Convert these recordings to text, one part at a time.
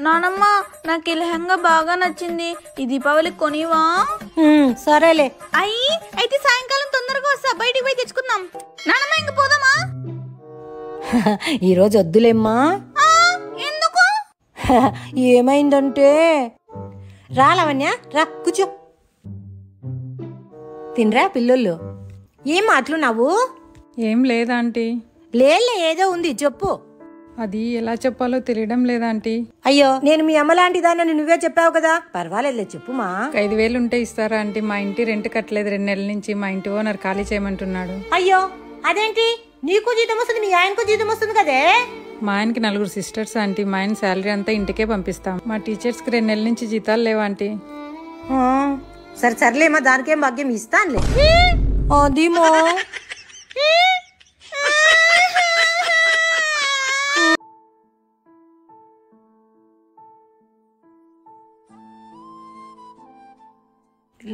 నానమ్మ నాకు ఈ లెహంగా బాగా నచ్చింది, ఈ దీపావళికి కొనివా? సరేలే. అయితే సాయంకాలం తొందరగా వస్తా, బయటికి పోయి తెచ్చుకుందాం. నానమ్మ ఇంక పోదామా? ఈరోజు వద్దులేమ్మా. ఎందుకు? ఏమైందంటే రా లావణ్య, రా కూర్చో. తినరా పిల్లలు. ఏం మాట్లాడున్నావు? ఏం లేదా ఆంటీ. లేలే, ఏదో ఉంది చెప్పు. అది ఎలా చెప్పాలో తెలియడం లేదా ఆంటీ. అయ్యో, నేను మీ అమ్మ లాంటిదానని నువ్వే చెప్పావు కదా. పర్వాలేదులే చెప్పుమా. 5,000 ఉంటే ఇస్తారా ఆంటీ? మా ఇంటి రెంట్ కట్టలేదు 2 నెలల నుంచి. మా ఇంటి ఓనర్ ఖాళీ చేయమంటున్నాడు. అయ్యో, అదేంటి? నీకు జీతం వస్తుంది, మీ ఆయనకు జీతం వస్తుంది కదే. మా ఆయనకి 4 సిస్టర్స్ ఆంటీ. మా ఆయన శాలరీ అంతా ఇంటికే పంపిస్తాం. మా టీచర్స్ కి 2 నెలల నుంచి జీతాలు లేవా ఆంటీ. సర్లేమా, దానికేం భాగ్యం ఇస్తానులే. అదిమో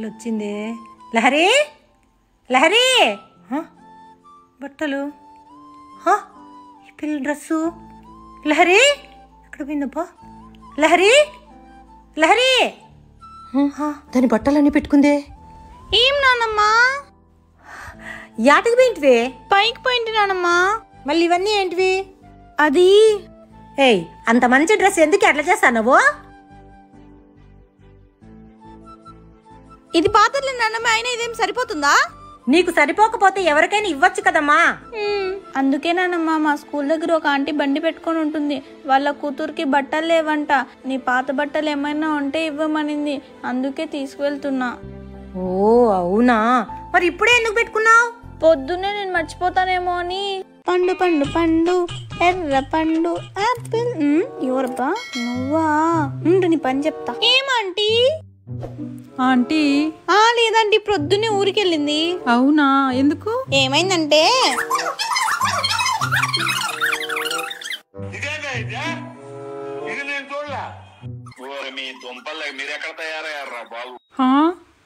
వచ్చిందే. లహరి, లహరి, బట్టలు, ఈ పిల్ల డ్రెస్సు. లహరి ఎక్కడ పోయిందబ్బా? లహరి, లహరి, దాని బట్టలన్నీ పెట్టుకుందే. ఏం నానమ్మా? యాటికి పోయింటివే? పైకి పోయింటి నానమ్మా. మళ్ళీ ఇవన్నీ ఏంటివి? అది ఏయ్, అంత మంచి డ్రెస్ ఎందుకు ఎట్లా చేస్తావు? ఇది పాతలే నానమ్మ, అయినా ఇదేం సరిపోతుందా? నీకు సరిపోకపోతే ఎవరికైనా ఇవ్వచ్చు కదమ్మా. అందుకే నానమ్మా, మా స్కూల్ దగ్గర ఒక ఆంటీ బండి పెట్టుకొని ఉంటుంది. వాళ్ళ కూతురికి బట్టలు లేవంట. నీ పాత బట్టలు ఏమైనా ఉంటే ఇవ్వమనింది, అందుకే తీసుకువెళ్తున్నా. ఓ అవునా? మరి ఇప్పుడే ఎందుకు పెట్టుకున్నావు? పొద్దున్నే నేను మర్చిపోతానేమో అని. పండు పండు పండు ఎర్ర పండు ఆపిల్. ఎవరబ్బా? నువ్వా? నీ పని చెప్తా. ఏమంటీ? ఆంటీ లేదండి, పొద్దున్నే ఊరికెళ్ళింది. అవునా? ఎందుకు? ఏమైందంటే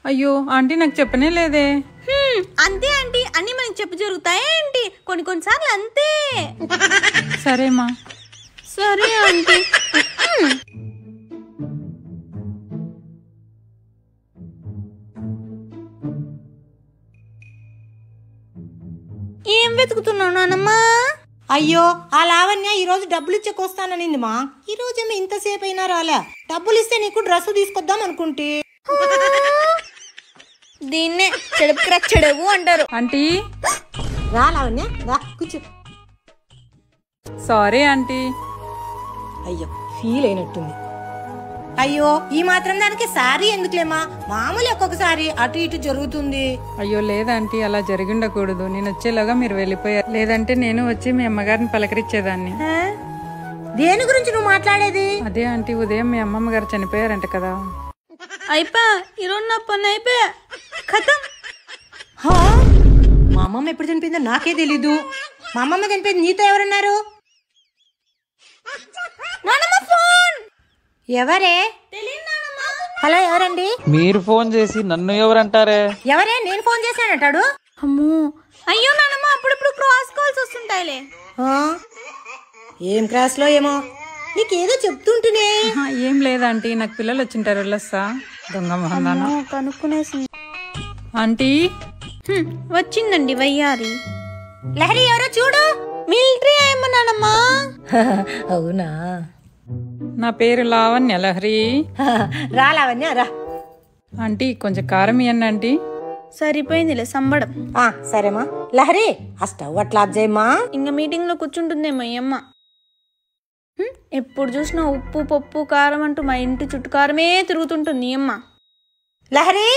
అయ్యో ఆంటీ, నాకు చెప్పనే లేదే. అంతే ఆంటీ, అన్ని మనకి చెప్పు జరుగుతాయా ఏంటి? కొన్నిసార్లు అంతే. సరేమా. సరే ఆంటీ. ఏం వెతుకుతున్నావు నానమ్మా? అయ్యో, ఆ లావణ్య ఈ రోజు డబ్బులు ఇచ్చేకొస్తాననింది మా. ఈ రోజేమో ఇంతసేపు అయినా రాలే. డబ్బులు ఇస్తే నీకు డ్రెస్ తీసుకొద్దాం అనుకుంటే. దీన్నే చెడవు అంటారు. ఆంటీ రా లావణ్య, రా కూర్చో. Sorry aunty. అయ్యో, ఫీల్ అయినట్టుంది. అయ్యో, ఈ మాత్రం దానికి సారీ ఎందుకులేమా? మామూలు ఒక్కొక్కసారి అటు ఇటు జరుగుతుంది. అయ్యో లేదంటీ, అలా జరిగి ఉండకూడదు. నేను వచ్చేలాగా మీరు వెళ్ళిపోయారు. లేదంటే నేను వచ్చి మీ అమ్మగారిని పలకరించేదాన్ని. దేని గురించి నువ్వు మాట్లాడేది? అదే ఆంటీ, ఉదయం మీ అమ్మమ్మ గారు చనిపోయారంట కదా. అయిపోయా, ఈరోజు నా పని అయిపోయా. ఖతం. మా అమ్మమ్మ ఎప్పుడు చనిపోయిందో నాకే తెలీదు. మా అమ్మమ్మ చనిపోయింది నీతో ఎవరన్నారు? ఎవరే? హలో, ఎవరండి? మీరు ఫోన్ చేసి నన్ను ఎవరంటారే? ఎవరే? నేను ఫోన్ చేశానంటాడు. అమ్మో, అయ్యో నానమ్మ, అప్పుడప్పుడు క్రాస్ కాల్స్ వస్తుంటాయిలే. ఏం క్రాస్ లో ఏమో, నీకేదో చెప్తుంటేనే. ఏం లేదంటీ, నాకు పిల్లలు వచ్చింటారు, వెళ్ళొస్తా. దొంగ మొహందానా కనుక్కునేసి. ఆంటీ వచ్చిందండి వయ్యారి. లహరి ఎవరో చూడు. మిలిటరీ ఏమో నానమ్మా. అవునా? నా పేరు లావణ్య. లహరి. రా లావణ్య, రా. ఆంటీ కొంచెం కారం ఇవ్వండి ఆంటీ. సరిపోయిందిలే సంబడం. సరేమా. లహరి, ఆ స్టవ్ అట్లా చేయమ్మా. ఇంకా మీటింగ్ లో కూర్చుంటుందేమో ఈ అమ్మ. ఎప్పుడు చూసినా ఉప్పు పప్పు కారం అంటూ మా ఇంటి చుట్టూ కారమే తిరుగుతుంటుంది అమ్మ. లహరి,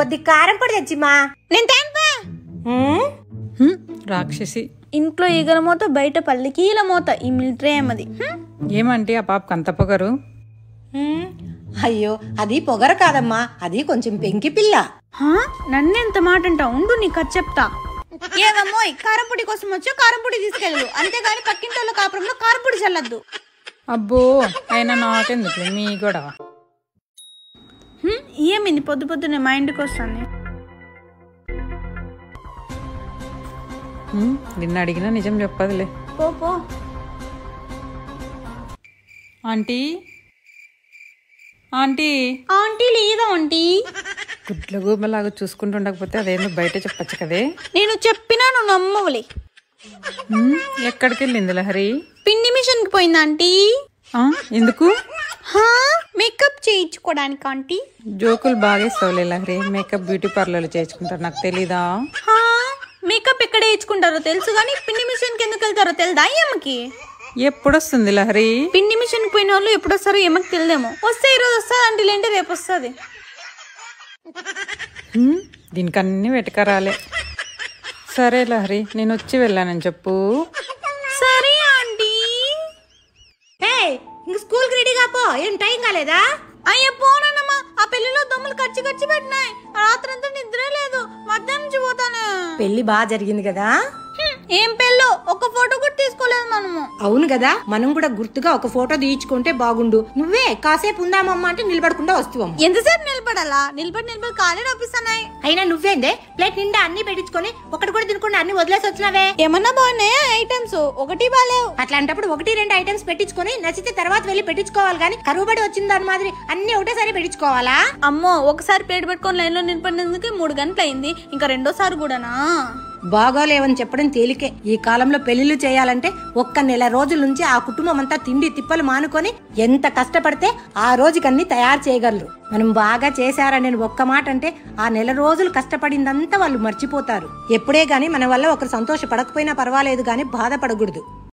కొద్ది కారం పొడి తెచ్చిమ్మా. నేను తేన్పా. రాక్షసి. ఇంట్లో ఈగల మోత, బయట పల్లికీల మోత. ఈ మిలిటరీ అమ్మది. ఏమంటీ ఆ పాపకు అంత పొగరు? అయ్యో, అది పొగరు కాదమ్మా, అది కొంచెం పెంకి పిల్ల. నన్నెంత మాట అంటావు? ఉండు నీకు చెప్తా. ఏమమ్మోయ్, కారంపొడి కోసం వచ్చో కారంపొడి తీసుకెళ్ళు, అంతేగాని పక్కింటోళ్ళ కాపురంలో కారంపొడి చల్లద్దు. అబ్బో, అయినా నాకెందుకు మీ గొడవ. ఏమింది పొద్దు పొద్దునే మా ఇంటికి వస్తాను. నిన్న అడిగినా నిజం చెప్పదులే. పో. ఆంటీ ఆంటీ ఆంటీ లేదా ఆంటీ? గుడ్ల గూబలాగా చూసుకుంటుండకపోతే అదేందో బయట చెప్పచ్చు కదే. నేను చెప్పినా నువ్వు నమ్మవులే. ఎక్కడికి వెళ్ళింది లహరి? పిండి మిషన్ కి పోయింది ఆంటీ. ఎందుకు? మేకప్ చేయించుకోవడానికి ఆంటీ. జోకులు బాగా ఇస్తావులే లహరి. మేకప్ బ్యూటీ పార్లర్లు చేయించుకుంటారు, నాకు తెలీదా? మేకప్ ఎక్కడ వేయించుకుంటారో తెలుసు కానీ పిండి మిషన్ కి ఎందుకు వెళ్తారో తెలుదా అమ్మకి? ఎప్పుడొస్తుంది లహరి? పిండి మిషన్ పోయిన వాళ్ళు ఎప్పుడు వస్తారో ఏమకి తెలిదేమో. వస్తే ఈరోజు వస్తుంది అంటే లేంటే రేపు వస్తుంది. దీనికి అన్ని వెటకరాలే. సరే లహరి, నేను వచ్చి వెళ్ళానని చెప్పు. సరే ఆంటీ. ఇంక స్కూల్ కి రెడీ కాపో. ఏం టైం కాలేదా? అయ్యో పోనమ్మా, ఆ పెళ్లిలో దొమ్మలు ఖర్చు పెట్టినాయి. రాత్రంతా నిద్రే లేదు. మధ్యాహ్నం నుంచి పోతాను. పెళ్లి బాగా జరిగింది కదా? ఏం పెళ్ళో, ఒక ఫోటో కూడా తీసుకోలేదు మనము. అవును కదా, మనం కూడా గుర్తుగా ఒక ఫోటో తీయించుకుంటే బాగుండు. నువ్వే కాసేపు ఉందామమ్మా అంటే నిలబడకుండా వస్తావమ్మ. ఎంతసేపు నిలబడాలా? నిలబడి కాలే నొప్పిస్తున్నాయి. అయినా నువ్వేందే ప్లేట్ నిండా అన్ని పెట్టించుకొని ఒకటి కూడా తినకుండా అన్ని వదిలేసి వచ్చినావే. ఏమన్నా బాగున్నాయా ఐటమ్స్? ఒకటి బాలేవు. అట్లాంటప్పుడు 1-2 ఐటమ్స్ పెట్టించుకొని నచ్చితే తర్వాత వెళ్ళి పెట్టించుకోవాలి కానీ కరువుబడి వచ్చిన దాని మాదిరి అన్ని ఒకటేసారి పెట్టించుకోవాలా? అమ్మో, ఒకసారి ప్లేట్ పెట్టుకొని లైన్ లో నిలబడినందుకు 3 గంటలు అయింది. ఇంకా రెండోసారి కూడానా? బాగోలేవని చెప్పడం తేలికే. ఈ కాలంలో పెళ్లిళ్ళు చేయాలంటే 1 నెల రోజుల నుంచి ఆ కుటుంబం అంతా తిండి తిప్పలు మానుకొని ఎంత కష్టపడితే ఆ రోజుకన్నీ తయారు చేయగలరు. మనం బాగా చేశారని ఒక్క మాట అంటే ఆ నెల రోజులు కష్టపడిందంతా వాళ్ళు మర్చిపోతారు. ఎప్పుడే గాని మన వల్ల ఒకరు సంతోషపడకపోయినా పర్వాలేదు గాని బాధపడకూడదు.